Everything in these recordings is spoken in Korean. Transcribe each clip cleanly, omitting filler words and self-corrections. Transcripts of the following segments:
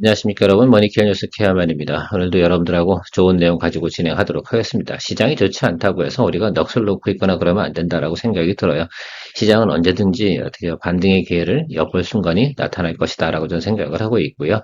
안녕하십니까 여러분, 머니케어 뉴스 케어맨입니다. 오늘도 여러분들하고 좋은 내용 가지고 진행하도록 하겠습니다. 시장이 좋지 않다고 해서 우리가 넋을 놓고 있거나 그러면 안 된다라고 생각이 들어요. 시장은 언제든지 어떻게 반등의 기회를 엿볼 순간이 나타날 것이다 라고 저는 생각을 하고 있고요.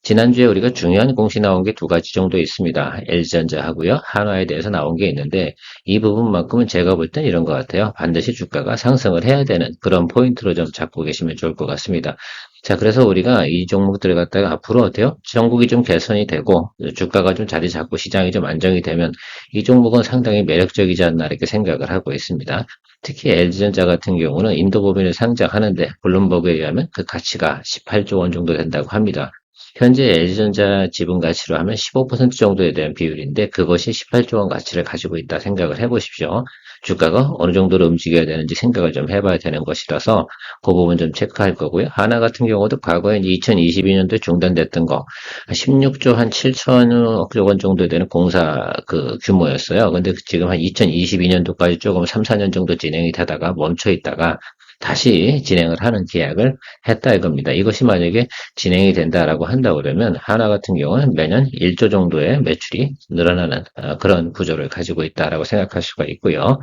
지난주에 우리가 중요한 공시 나온 게 두 가지 정도 있습니다. LG전자하고요. 한화에 대해서 나온 게 있는데 이 부분만큼은 제가 볼 땐 이런 것 같아요. 반드시 주가가 상승을 해야 되는 그런 포인트로 좀 잡고 계시면 좋을 것 같습니다. 자, 그래서 우리가 이 종목들을 갖다가 앞으로 어때요? 전국이 좀 개선이 되고 주가가 좀 자리 잡고 시장이 좀 안정이 되면 이 종목은 상당히 매력적이지 않나 이렇게 생각을 하고 있습니다. 특히 LG전자 같은 경우는 인도법인을 상장하는데 블룸버그에 의하면 그 가치가 18조 원 정도 된다고 합니다. 현재 LG전자 지분 가치로 하면 15% 정도에 대한 비율인데 그것이 18조 원 가치를 가지고 있다 생각을 해보십시오. 주가가 어느 정도로 움직여야 되는지 생각을 좀 해봐야 되는 것이라서 그 부분 좀 체크할 거고요. 하나 같은 경우도 과거에 2022년도에 중단됐던 거 16조 한 7천억 원 정도 되는 공사 그 규모였어요. 근데 지금 한 2022년도까지 조금 3, 4년 정도 진행이 되다가 멈춰 있다가 다시 진행을 하는 계약을 했다 이겁니다. 이것이 만약에 진행이 된다라고 한다 그러면 하나 같은 경우는 매년 1조 정도의 매출이 늘어나는 그런 구조를 가지고 있다라고 생각할 수가 있고요.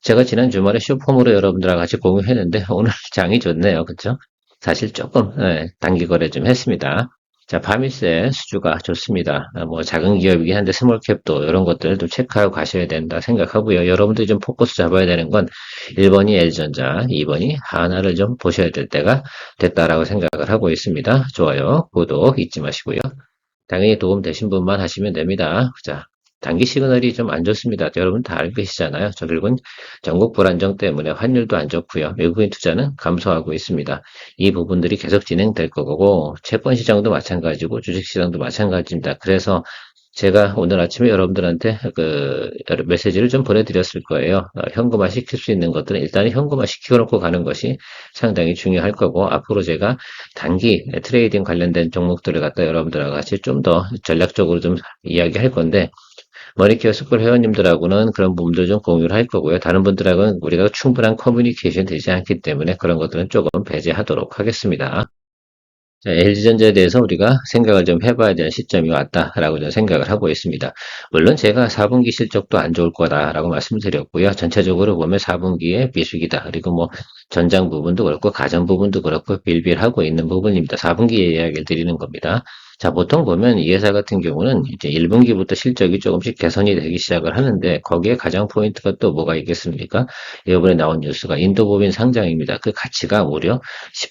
제가 지난 주말에 쇼폼으로 여러분들과 같이 공유했는데 오늘 장이 좋네요. 그렇죠? 사실 조금 단기 거래 좀 했습니다. 자, 바미스의 수주가 좋습니다. 뭐 작은 기업이긴 한데 스몰캡도 이런 것들도 체크하고 가셔야 된다 생각하고요. 여러분들이 좀 포커스 잡아야 되는 건 1번이 LG전자, 2번이 하나를 좀 보셔야 될 때가 됐다라고 생각을 하고 있습니다. 좋아요, 구독 잊지 마시고요. 당연히 도움 되신 분만 하시면 됩니다. 자, 단기 시그널이 좀 안 좋습니다. 여러분 다 알고 계시잖아요. 결국은 전국 불안정 때문에 환율도 안 좋고요. 외국인 투자는 감소하고 있습니다. 이 부분들이 계속 진행될 거고 채권 시장도 마찬가지고 주식 시장도 마찬가지입니다. 그래서 제가 오늘 아침에 여러분들한테 그 메시지를 좀 보내드렸을 거예요. 현금화 시킬 수 있는 것들은 일단 현금화 시키고 놓고 가는 것이 상당히 중요할 거고 앞으로 제가 단기 트레이딩 관련된 종목들을 갖다 여러분들과 같이 좀 더 전략적으로 좀 이야기할 건데 머니케어 스쿨 회원님들하고는 그런 부분들 좀 공유를 할 거고요. 다른 분들하고는 우리가 충분한 커뮤니케이션 되지 않기 때문에 그런 것들은 조금 배제하도록 하겠습니다. 자, LG전자에 대해서 우리가 생각을 좀 해봐야 되는 시점이 왔다라고 저는 생각을 하고 있습니다. 물론 제가 4분기 실적도 안 좋을 거다라고 말씀드렸고요. 전체적으로 보면 4분기에 미숙이다. 그리고 뭐 전장 부분도 그렇고 가전 부분도 그렇고 빌빌하고 있는 부분입니다. 4분기에 이야기를 드리는 겁니다. 자, 보통 보면 이 회사 같은 경우는 이제 1분기부터 실적이 조금씩 개선이 되기 시작을 하는데 거기에 가장 포인트가 또 뭐가 있겠습니까? 이번에 나온 뉴스가 인도법인 상장입니다. 그 가치가 무려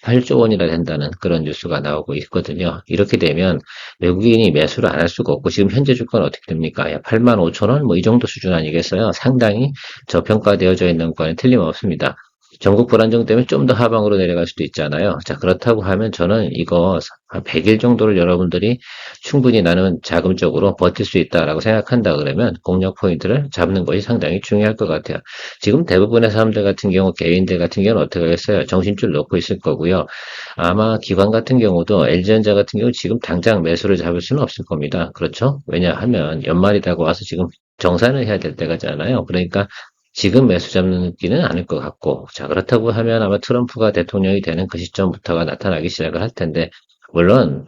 18조 원이나 된다는 그런 뉴스가 나오고 있거든요. 이렇게 되면 외국인이 매수를 안 할 수가 없고 지금 현재 주가는 어떻게 됩니까? 8만 5천 원? 뭐 이 정도 수준 아니겠어요? 상당히 저평가되어져 있는 거는 틀림없습니다. 전국 불안정 때문에 좀 더 하방으로 내려갈 수도 있잖아요. 자, 그렇다고 하면 저는 이거 한 100일 정도를 여러분들이 충분히 나는 자금적으로 버틸 수 있다라고 생각한다 그러면 공략 포인트를 잡는 것이 상당히 중요할 것 같아요. 지금 대부분의 사람들 같은 경우, 개인들 같은 경우는 어떻게 하겠어요? 정신줄 놓고 있을 거고요. 아마 기관 같은 경우도 LG전자 같은 경우 지금 당장 매수를 잡을 수는 없을 겁니다. 그렇죠? 왜냐하면 연말이라고 와서 지금 정산을 해야 될 때가잖아요. 그러니까 지금 매수 잡는 기는 아닐 것 같고, 자, 그렇다고 하면 아마 트럼프가 대통령이 되는 그 시점부터가 나타나기 시작을 할 텐데, 물론,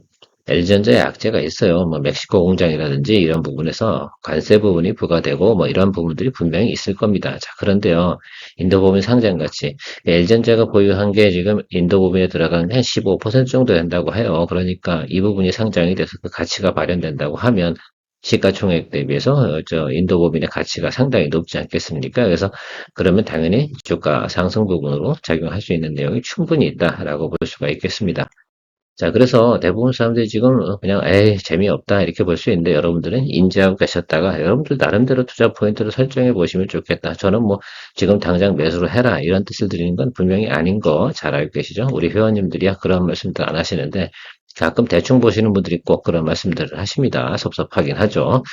LG전자에 악재가 있어요. 뭐, 멕시코 공장이라든지 이런 부분에서 관세 부분이 부과되고, 뭐, 이런 부분들이 분명히 있을 겁니다. 자, 그런데요, 인도법인 상장같이, LG전자가 보유한 게 지금 인도법인에 들어간 게 한 15% 정도 된다고 해요. 그러니까 이 부분이 상장이 돼서 그 가치가 발현된다고 하면, 시가총액 대비해서 저 인도법인의 가치가 상당히 높지 않겠습니까? 그래서 그러면 당연히 주가 상승 부분으로 작용할 수 있는 내용이 충분히 있다라고 볼 수가 있겠습니다. 자, 그래서 대부분 사람들이 지금 그냥 에이 재미없다 이렇게 볼 수 있는데 여러분들은 인지하고 계셨다가 여러분들 나름대로 투자 포인트를 설정해 보시면 좋겠다. 저는 뭐 지금 당장 매수를 해라 이런 뜻을 드리는 건 분명히 아닌 거 잘 알고 계시죠? 우리 회원님들이야 그런 말씀들 안 하시는데 가끔 대충 보시는 분들이 꼭 그런 말씀들을 하십니다. 섭섭하긴 하죠.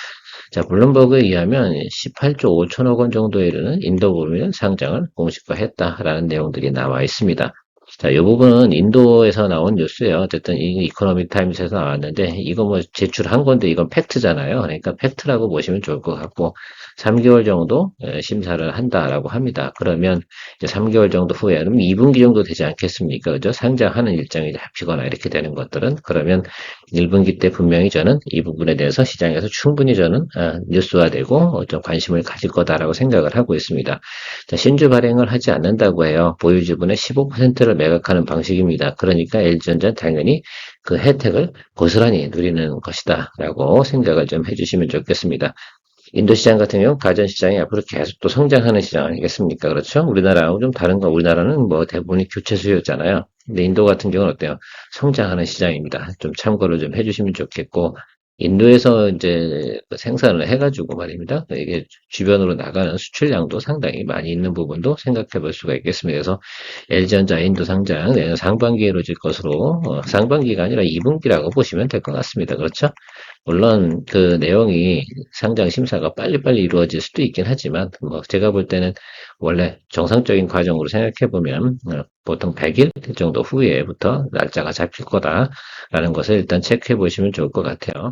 자, 블룸버그에 의하면 18조 5천억 원 정도에 이르는 인도법인 상장을 공식화했다라는 내용들이 나와 있습니다. 자, 이 부분은 인도에서 나온 뉴스예요. 어쨌든 이 이코노믹 타임스에서 나왔는데 이거 뭐 제출한 건데 이건 팩트잖아요. 그러니까 팩트라고 보시면 좋을 것 같고 3개월 정도 심사를 한다라고 합니다. 그러면 이제 3개월 정도 후에 그럼 2분기 정도 되지 않겠습니까? 그죠? 상장하는 일정이 잡히거나 이렇게 되는 것들은 그러면 1분기 때 분명히 저는 이 부분에 대해서 시장에서 충분히 저는 뉴스화되고 좀 관심을 가질 거다라고 생각을 하고 있습니다. 자, 신주 발행을 하지 않는다고 해요. 보유지분의 15%를 매각하는 방식입니다. 그러니까 LG전자는 당연히 그 혜택을 고스란히 누리는 것이다 라고 생각을 좀 해주시면 좋겠습니다. 인도 시장 같은 경우 가전시장이 앞으로 계속 또 성장하는 시장 아니겠습니까? 그렇죠? 우리나라하고 좀 다른 거, 우리나라는 뭐 대부분이 교체 수요였잖아요. 근데 인도 같은 경우는 어때요? 성장하는 시장입니다. 좀 참고를 좀 해주시면 좋겠고, 인도에서 이제 생산을 해가지고 말입니다. 이게 주변으로 나가는 수출량도 상당히 많이 있는 부분도 생각해 볼 수가 있겠습니다. 그래서 LG전자 인도 상장 내년 상반기에 이루어질 것으로, 상반기가 아니라 2분기라고 보시면 될 것 같습니다. 그렇죠? 물론 그 내용이 상장 심사가 빨리빨리 이루어질 수도 있긴 하지만 뭐 제가 볼 때는 원래 정상적인 과정으로 생각해 보면 보통 100일 정도 후에부터 날짜가 잡힐 거다라는 것을 일단 체크해 보시면 좋을 것 같아요.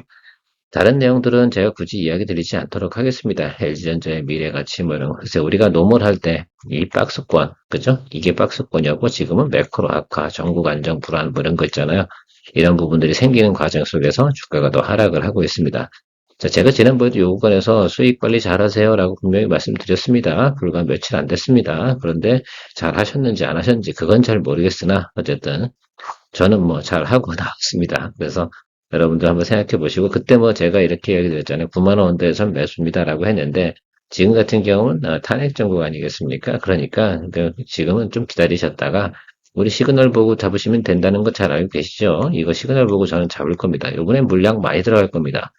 다른 내용들은 제가 굳이 이야기 드리지 않도록 하겠습니다. LG전자의 미래 가치 뭐 이런 거. 글쎄 우리가 노멀할 때 이 박스권 그죠? 이게 박스권이었고 지금은 매크로 악화, 전국 안정 불안 뭐 이런 거 있잖아요. 이런 부분들이 생기는 과정 속에서 주가가 더 하락을 하고 있습니다. 자, 제가 지난번에도 요건에서 수익 관리 잘 하세요라고 분명히 말씀드렸습니다. 불과 며칠 안 됐습니다. 그런데 잘 하셨는지 안 하셨는지 그건 잘 모르겠으나 어쨌든 저는 뭐 잘 하고 나왔습니다. 그래서 여러분들 한번 생각해 보시고 그때 뭐 제가 이렇게 얘기 드렸잖아요. 9만 원대에선 매수입니다라고 했는데 지금 같은 경우는 탄핵 정국 아니겠습니까? 그러니까 지금은 좀 기다리셨다가 우리 시그널 보고 잡으시면 된다는 거 잘 알고 계시죠? 이거 시그널 보고 저는 잡을 겁니다. 이번엔 물량 많이 들어갈 겁니다.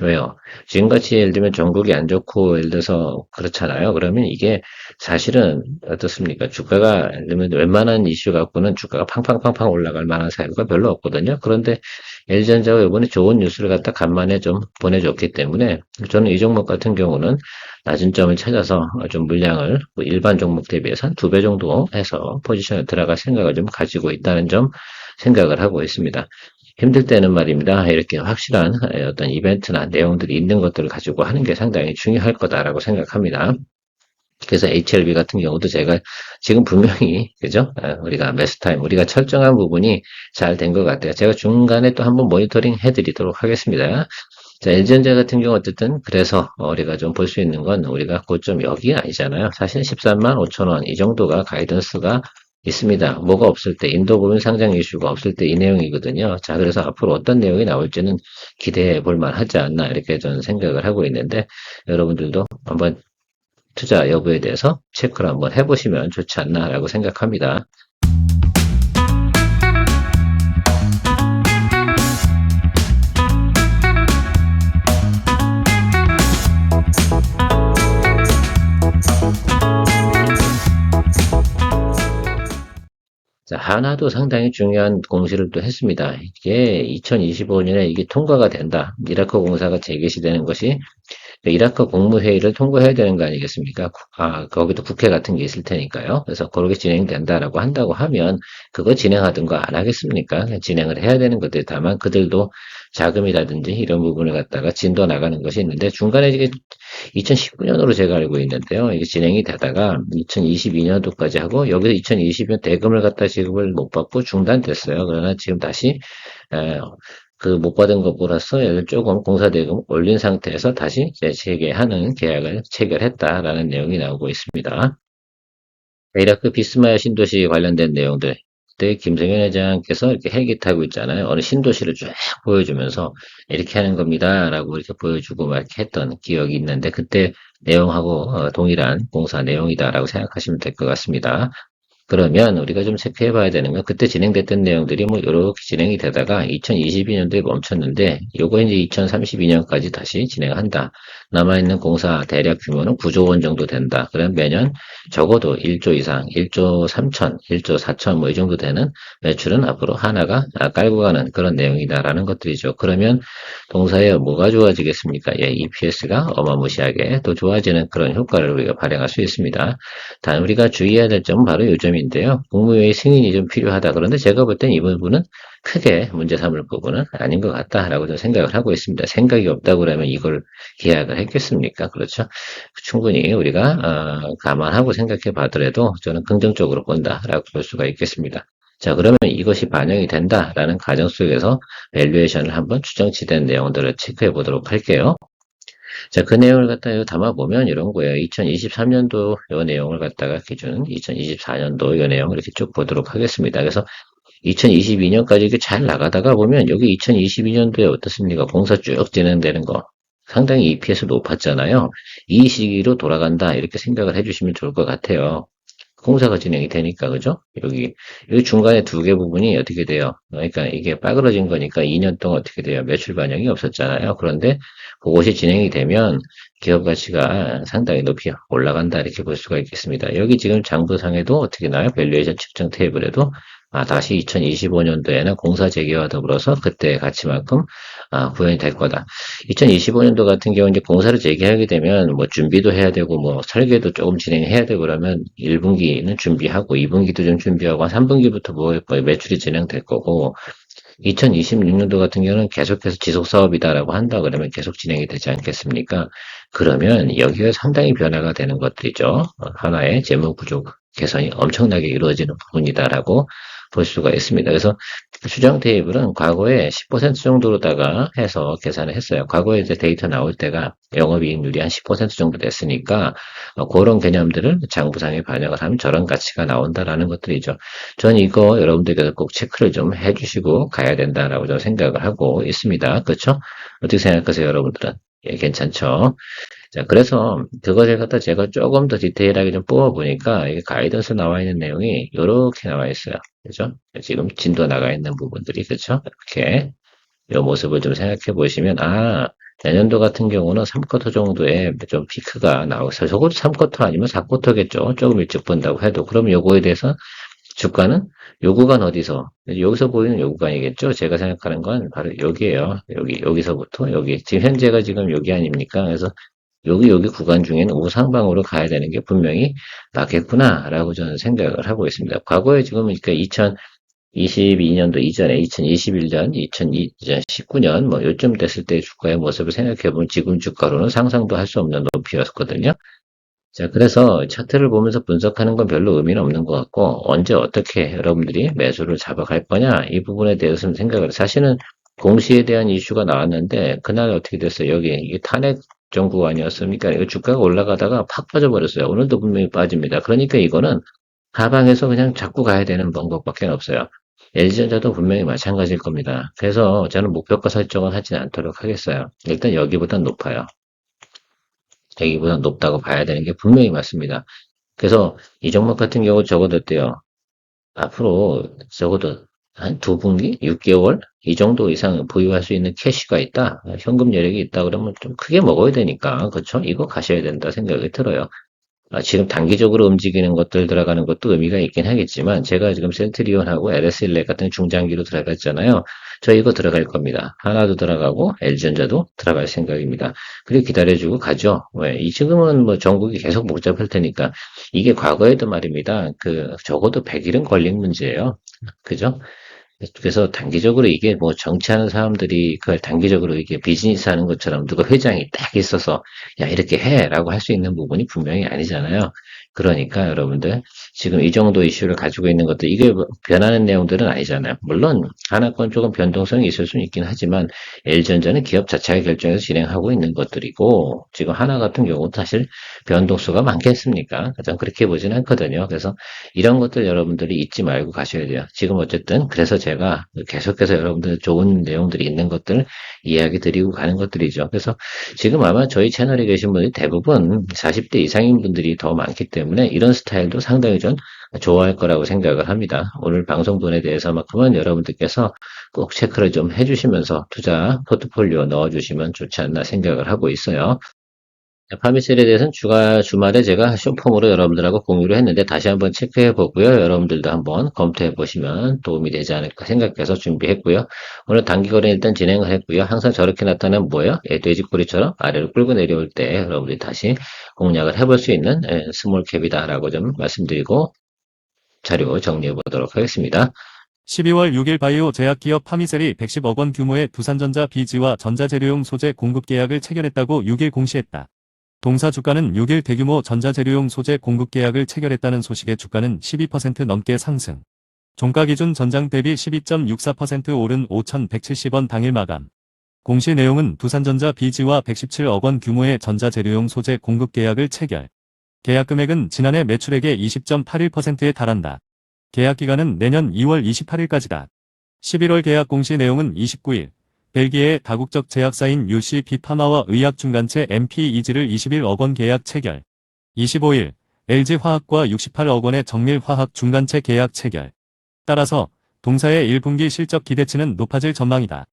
왜요? 지금같이 예를 들면 전국이 안 좋고 예를 들어서 그렇잖아요. 그러면 이게 사실은 어떻습니까? 주가가 예를 들면 웬만한 이슈 갖고는 주가가 팡팡팡팡 올라갈 만한 사유가 별로 없거든요. 그런데 LG전자가 이번에 좋은 뉴스를 갖다 간만에 좀 보내줬기 때문에 저는 이 종목 같은 경우는 낮은 점을 찾아서 좀 물량을 일반 종목 대비해서 한 2배 정도 해서 포지션에 들어갈 생각을 좀 가지고 있다는 점 생각을 하고 있습니다. 힘들 때는 말입니다. 이렇게 확실한 어떤 이벤트나 내용들이 있는 것들을 가지고 하는 게 상당히 중요할 거다라고 생각합니다. 그래서 HLB 같은 경우도 제가 지금 분명히 그죠? 우리가 매수타임 우리가 철저한 부분이 잘 된 것 같아요. 제가 중간에 또 한번 모니터링 해드리도록 하겠습니다. 자, LG전자 같은 경우 어쨌든 그래서 우리가 좀 볼 수 있는 건 우리가 고점 여기 아니잖아요. 사실 13만 5천 원 이 정도가 가이던스가 있습니다. 뭐가 없을 때, 인도 부분 상장 이슈가 없을 때 이 내용이거든요. 자, 그래서 앞으로 어떤 내용이 나올지는 기대해 볼 만하지 않나, 이렇게 저는 생각을 하고 있는데, 여러분들도 한번 투자 여부에 대해서 체크를 한번 해보시면 좋지 않나라고 생각합니다. 자, 하나도 상당히 중요한 공시를 또 했습니다. 이게 2025년에 이게 통과가 된다. 이라크 공사가 재개시되는 것이 이라크 국무회의를 통과해야 되는 거 아니겠습니까? 거기도 국회 같은 게 있을 테니까요. 그래서 그렇게 진행된다라고 한다고 하면 그거 진행하든 거 안 하겠습니까? 진행을 해야 되는 것들 다만 그들도 자금이라든지 이런 부분을 갖다가 진도 나가는 것이 있는데 중간에 이게 2019년으로 제가 알고 있는데요. 이게 진행이 되다가 2022년도까지 하고 여기서 2020년 대금을 갖다 지급을 못 받고 중단됐어요. 그러나 지금 다시 그 못 받은 것보다서 조금 공사대금 올린 상태에서 다시 재개하는 계약을 체결했다라는 내용이 나오고 있습니다. 이라크 비스마야 신도시 관련된 내용들. 그때 김성현 회장께서 이렇게 헬기 타고 있잖아요. 어느 신도시를 쫙 보여주면서 이렇게 하는 겁니다라고 이렇게 보여주고 막 이렇게 했던 기억이 있는데 그때 내용하고 동일한 공사 내용이다라고 생각하시면 될 것 같습니다. 그러면 우리가 좀 체크해 봐야 되는 건 그때 진행됐던 내용들이 뭐 이렇게 진행이 되다가 2022년도에 멈췄는데 요거 이제 2032년까지 다시 진행한다. 남아있는 공사 대략 규모는 9조 원 정도 된다. 그럼 매년 적어도 1조 이상, 1조 3천, 1조 4천 뭐 이 정도 되는 매출은 앞으로 하나가 깔고 가는 그런 내용이다라는 것들이죠. 그러면 동사에 뭐가 좋아지겠습니까? 예, EPS가 어마무시하게 또 좋아지는 그런 효과를 우리가 발행할 수 있습니다. 단 우리가 주의해야 될 점은 바로 요점이 지점인데요. 국무회의 승인이 좀 필요하다. 그런데 제가 볼 땐 이 부분은 크게 문제 삼을 부분은 아닌 것 같다라고 좀 생각을 하고 있습니다. 생각이 없다고 그러면 이걸 계약을 했겠습니까? 그렇죠? 충분히 우리가 감안하고 생각해 봐더라도 저는 긍정적으로 본다라고 볼 수가 있겠습니다. 자, 그러면 이것이 반영이 된다라는 가정 속에서 밸류에이션을 한번 추정치된 내용들을 체크해 보도록 할게요. 자, 그 내용을 갖다가 담아보면 이런 거예요. 2023년도 요 내용을 갖다가 기준, 2024년도 요 내용 이렇게 쭉 보도록 하겠습니다. 그래서 2022년까지 이게 잘 나가다가 보면 여기 2022년도에 어떻습니까? 공사 쭉 진행되는 거. 상당히 EPS 높았잖아요. 이 시기로 돌아간다. 이렇게 생각을 해주시면 좋을 것 같아요. 공사가 진행이 되니까, 그죠? 여기 중간에 두 개 부분이 어떻게 돼요? 그러니까 이게 빠그러진 거니까 2년 동안 어떻게 돼요? 매출 반영이 없었잖아요. 그런데 그것이 진행이 되면 기업 가치가 상당히 높이 올라간다. 이렇게 볼 수가 있겠습니다. 여기 지금 장부상에도 어떻게 나와요? 밸류에이션 측정 테이블에도 다시 2025년도에는 공사 재개와 더불어서 그때 가치만큼 구현이 될 거다. 2025년도 같은 경우 이제 공사를 재개하게 되면 뭐 준비도 해야 되고 뭐 설계도 조금 진행해야 되고 그러면 1분기는 준비하고 2분기도 좀 준비하고 3분기부터 뭐 매출이 진행될 거고 2026년도 같은 경우는 계속해서 지속 사업이다라고 한다 그러면 계속 진행이 되지 않겠습니까? 그러면 여기가 상당히 변화가 되는 것들이죠. 하나의 재무 구조 개선이 엄청나게 이루어지는 부분이다라고 볼 수가 있습니다. 그래서 추정 테이블은 과거에 10% 정도로다가 해서 계산을 했어요. 과거에 이제 데이터 나올 때가 영업이익률이 한 10% 정도 됐으니까 그런 개념들을 장부상에 반영을 하면 저런 가치가 나온다라는 것들이죠. 전 이거 여러분들께서 꼭 체크를 좀 해주시고 가야 된다라고 저는 생각을 하고 있습니다. 그렇죠? 어떻게 생각하세요, 여러분들은? 예, 괜찮죠? 자, 그래서 그것을 갖다 제가 조금 더 디테일하게 좀 뽑아보니까 이게 가이던스 나와 있는 내용이 이렇게 나와 있어요. 그죠? 지금 진도 나가 있는 부분들이, 그죠? 이렇게 이 모습을 좀 생각해 보시면, 내년도 같은 경우는 3쿼터 정도에 좀 피크가 나오서 적어도 3쿼터 아니면 4쿼터겠죠. 조금 일찍 본다고 해도. 그럼 요거에 대해서 주가는 요 구간 어디서? 여기서 보이는 요 구간이겠죠? 제가 생각하는 건 바로 여기에요. 여기서부터 여기. 지금 현재가 지금 여기 아닙니까? 그래서 여기 구간 중에는 우상방으로 가야 되는 게 분명히 맞겠구나라고 저는 생각을 하고 있습니다. 과거에 지금 그러니까 2022년도 이전에 2021년, 2019년 뭐 요쯤 됐을 때 주가의 모습을 생각해 보면 지금 주가로는 상상도 할 수 없는 높이였거든요. 자, 그래서 차트를 보면서 분석하는 건 별로 의미는 없는 것 같고, 언제 어떻게 여러분들이 매수를 잡아갈 거냐, 이 부분에 대해서는 생각을, 사실은 공시에 대한 이슈가 나왔는데, 그날 어떻게 됐어요? 여기, 이게 탄핵 정부 아니었습니까? 이거 주가가 올라가다가 팍 빠져버렸어요. 오늘도 분명히 빠집니다. 그러니까 이거는 하방에서 그냥 잡고 가야 되는 방법밖에 없어요. LG전자도 분명히 마찬가지일 겁니다. 그래서 저는 목표가 설정을 하지 않도록 하겠어요. 일단 여기보단 높아요. 여기보다 높다고 봐야 되는 게 분명히 맞습니다. 그래서 이 종목 같은 경우 적어도 어때요? 앞으로 적어도 한 두 분기, 6개월 이 정도 이상 보유할 수 있는 캐시가 있다, 현금 여력이 있다 그러면 좀 크게 먹어야 되니까 그렇죠? 이거 가셔야 된다 생각이 들어요. 지금 단기적으로 움직이는 것들 들어가는 것도 의미가 있긴 하겠지만 제가 지금 센트리온하고 LS 일렉 같은 중장기로 들어갔잖아요. 저 이거 들어갈 겁니다. 하나도 들어가고 LG전자도 들어갈 생각입니다. 그리고 기다려주고 가죠. 왜? 이 지금은 뭐 전국이 계속 복잡할 테니까 이게 과거에도 말입니다. 그 적어도 100일은 걸린 문제예요. 그죠? 그래서 단기적으로 이게 뭐 정치하는 사람들이 그걸 단기적으로 이게 비즈니스 하는 것처럼 누가 회장이 딱 있어서 야 이렇게 해라고 할 수 있는 부분이 분명히 아니잖아요. 그러니까 여러분들 지금 이 정도 이슈를 가지고 있는 것들 이게 뭐 변하는 내용들은 아니잖아요. 물론 하나건 조금 변동성이 있을 수는 있긴 하지만 LG전자는 기업 자체가 결정해서 진행하고 있는 것들이고 지금 하나 같은 경우도 사실 변동수가 많겠습니까? 가장 그렇게 보지는 않거든요. 그래서 이런 것들 여러분들이 잊지 말고 가셔야 돼요. 지금 어쨌든 그래서 제가 계속해서 여러분들 좋은 내용들이 있는 것들 이야기 드리고 가는 것들이죠. 그래서 지금 아마 저희 채널에 계신 분들이 대부분 40대 이상인 분들이 더 많기 때문에 이런 스타일도 상당히 좀 좋아할 거라고 생각을 합니다. 오늘 방송분에 대해서만큼은 여러분들께서 꼭 체크를 좀 해주시면서 투자 포트폴리오 넣어주시면 좋지 않나 생각을 하고 있어요. 파미셀에 대해서는 주말에 제가 쇼폼으로 여러분들하고 공유를 했는데 다시 한번 체크해 보고요. 여러분들도 한번 검토해 보시면 도움이 되지 않을까 생각해서 준비했고요. 오늘 단기거래 일단 진행을 했고요. 항상 저렇게 나타나면 뭐예요? 돼지꼬리처럼 아래로 끌고 내려올 때 여러분들이 다시 공략을 해볼 수 있는 스몰캡이다라고 좀 말씀드리고 자료 정리해 보도록 하겠습니다. 12월 6일 바이오 제약기업 파미셀이 110억 원 규모의 두산전자 비지와 전자재료용 소재 공급 계약을 체결했다고 6일 공시했다. 동사 주가는 6일 대규모 전자재료용 소재 공급 계약을 체결했다는 소식에 주가는 12% 넘게 상승. 종가 기준 전장 대비 12.64% 오른 5,170원 당일 마감. 공시 내용은 두산전자 비지와 117억 원 규모의 전자재료용 소재 공급 계약을 체결. 계약 금액은 지난해 매출액의 20.81%에 달한다. 계약 기간은 내년 2월 28일까지다. 11월 계약 공시 내용은 29일, 벨기에의 다국적 제약사인 UC 비파마와 의약중간체 MP-EG를 21억 원 계약 체결. 25일, LG화학과 68억 원의 정밀화학 중간체 계약 체결. 따라서 동사의 1분기 실적 기대치는 높아질 전망이다.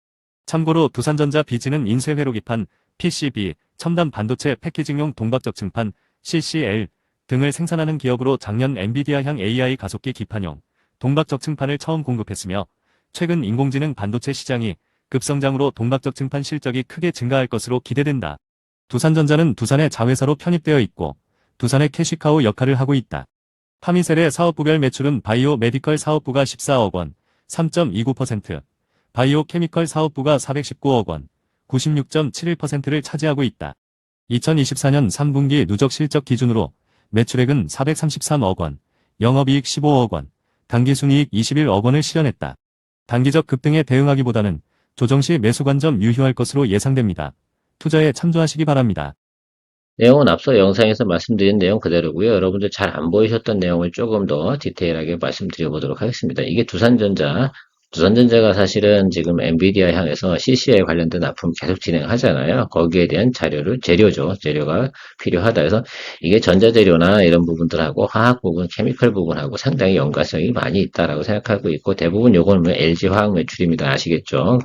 참고로 두산전자 비지는 인쇄회로 기판, PCB, 첨단 반도체 패키징용 동박적 층판, CCL 등을 생산하는 기업으로 작년 엔비디아향 AI 가속기 기판용, 동박적 층판을 처음 공급했으며 최근 인공지능 반도체 시장이 급성장으로 동박적 층판 실적이 크게 증가할 것으로 기대된다. 두산전자는 두산의 자회사로 편입되어 있고 두산의 캐시카우 역할을 하고 있다. 파미셀의 사업부별 매출은 바이오 메디컬 사업부가 14억 원, 3.29%, 바이오 케미컬 사업부가 419억 원, 96.71%를 차지하고 있다. 2024년 3분기 누적 실적 기준으로 매출액은 433억 원, 영업이익 15억 원, 당기순이익 21억 원을 실현했다. 단기적 급등에 대응하기보다는 조정시 매수 관점 유효할 것으로 예상됩니다. 투자에 참조하시기 바랍니다. 내용은 앞서 영상에서 말씀드린 내용 그대로고요. 여러분들 잘 안 보이셨던 내용을 조금 더 디테일하게 말씀드려 보도록 하겠습니다. 이게 두산전자가 사실은 지금 엔비디아 향해서 CC에 관련된 납품 계속 진행하잖아요. 거기에 대한 재료가 필요하다 해서 이게 전자재료나 이런 부분들하고 화학 부분, 케미컬 부분하고 상당히 연관성이 많이 있다라고 생각하고 있고, 대부분 요거는 뭐 LG 화학 매출입니다. 아시겠죠?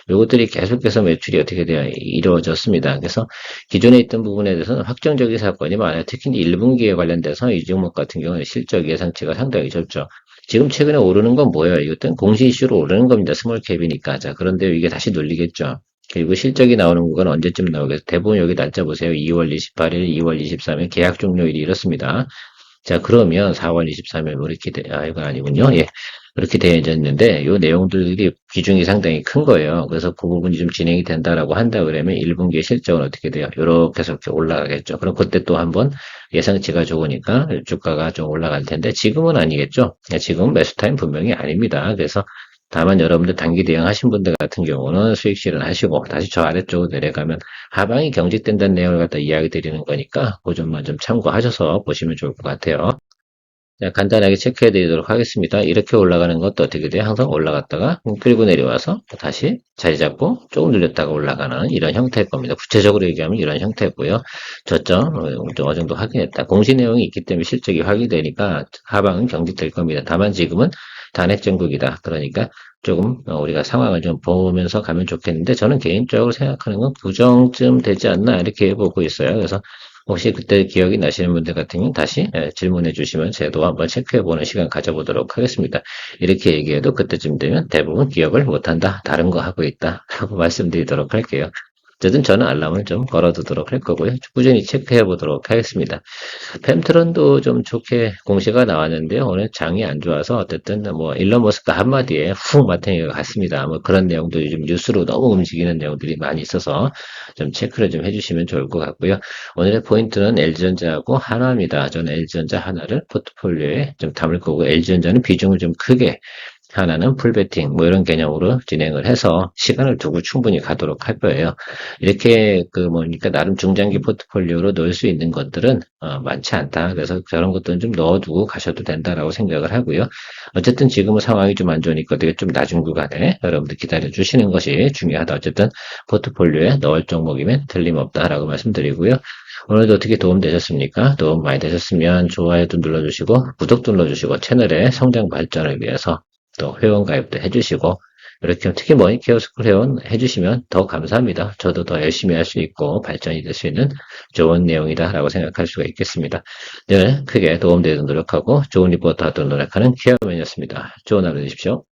요것들이 계속해서 매출이 어떻게 되어 이루어졌습니다. 그래서 기존에 있던 부분에 대해서는 확정적인 사건이 많아요. 특히 1분기에 관련돼서 이 종목 같은 경우는 실적 예상치가 상당히 적죠. 지금 최근에 오르는 건 뭐예요? 이것은 공시 이슈로 오르는 겁니다. 스몰캡이니까. 자, 그런데 이게 다시 눌리겠죠. 그리고 실적이 나오는 건 언제쯤 나오겠어요? 대부분 여기 날짜 보세요. 2월 28일, 2월 23일 계약 종료일이 이렇습니다. 자, 그러면 4월 23일 뭐 이렇게 이건 아니군요. 예. 그렇게 되어졌는데, 요 내용들이 비중이 상당히 큰 거예요. 그래서 그 부분이 좀 진행이 된다라고 한다 그러면 1분기의 실적은 어떻게 돼요? 요렇게 해서 이렇게 올라가겠죠. 그럼 그때 또 한번 예상치가 좋으니까 주가가 좀 올라갈 텐데, 지금은 아니겠죠? 지금은 매수 타임 분명히 아닙니다. 그래서 다만 여러분들 단기 대응하신 분들 같은 경우는 수익 실현하시고 다시 저 아래쪽으로 내려가면 하방이 경직된다는 내용을 갖다 이야기 드리는 거니까 그 점만 좀 참고하셔서 보시면 좋을 것 같아요. 자, 간단하게 체크해 드리도록 하겠습니다. 이렇게 올라가는 것도 어떻게 돼요? 항상 올라갔다가 끌고 내려와서 다시 자리 잡고 조금 늘렸다가 올라가는 이런 형태일 겁니다. 구체적으로 얘기하면 이런 형태고요. 저점 어느 정도 확인했다. 공시 내용이 있기 때문에 실적이 확인되니까 하방은 경직될 겁니다. 다만 지금은 단핵 정국이다. 그러니까 조금 우리가 상황을 좀 보면서 가면 좋겠는데, 저는 개인적으로 생각하는 건 구정쯤 되지 않나 이렇게 보고 있어요. 그래서 혹시 그때 기억이 나시는 분들 같은 경우는 다시 질문해 주시면 저도 한번 체크해 보는 시간 가져보도록 하겠습니다. 이렇게 얘기해도 그때쯤 되면 대부분 기억을 못한다. 다른 거 하고 있다. 라고 말씀드리도록 할게요. 어쨌든 저는 알람을 좀 걸어두도록 할 거고요. 꾸준히 체크해 보도록 하겠습니다. 펜트론도 좀 좋게 공시가 나왔는데요. 오늘 장이 안 좋아서 어쨌든 뭐 일론 머스크 한마디에 훅 마탱이가 갔습니다. 뭐 그런 내용도 요즘 뉴스로 너무 움직이는 내용들이 많이 있어서 좀 체크를 좀 해주시면 좋을 것 같고요. 오늘의 포인트는 LG전자하고 한화입니다. 저는 LG전자 하나를 포트폴리오에 좀 담을 거고, LG전자는 비중을 좀 크게, 하나는 풀베팅 뭐 이런 개념으로 진행을 해서 시간을 두고 충분히 가도록 할 거예요. 이렇게 그러니까 나름 중장기 포트폴리오로 넣을 수 있는 것들은 많지 않다. 그래서 저런 것들은 좀 넣어두고 가셔도 된다라고 생각을 하고요. 어쨌든 지금은 상황이 좀 안 좋으니까 되게 좀 낮은 구간에 여러분들 기다려 주시는 것이 중요하다. 어쨌든 포트폴리오에 넣을 종목이면 틀림없다라고 말씀드리고요. 오늘도 어떻게 도움 되셨습니까? 도움 많이 되셨으면 좋아요도 눌러주시고 구독도 눌러주시고 채널의 성장 발전을 위해서 또 회원 가입도 해주시고, 이렇게 특히 머니케어 스쿨 회원 해주시면 더 감사합니다. 저도 더 열심히 할 수 있고 발전이 될 수 있는 좋은 내용이다라고 생각할 수가 있겠습니다. 늘 크게 도움되도록 노력하고 좋은 리포터 하도록 노력하는 케어맨이었습니다. 좋은 하루 되십시오.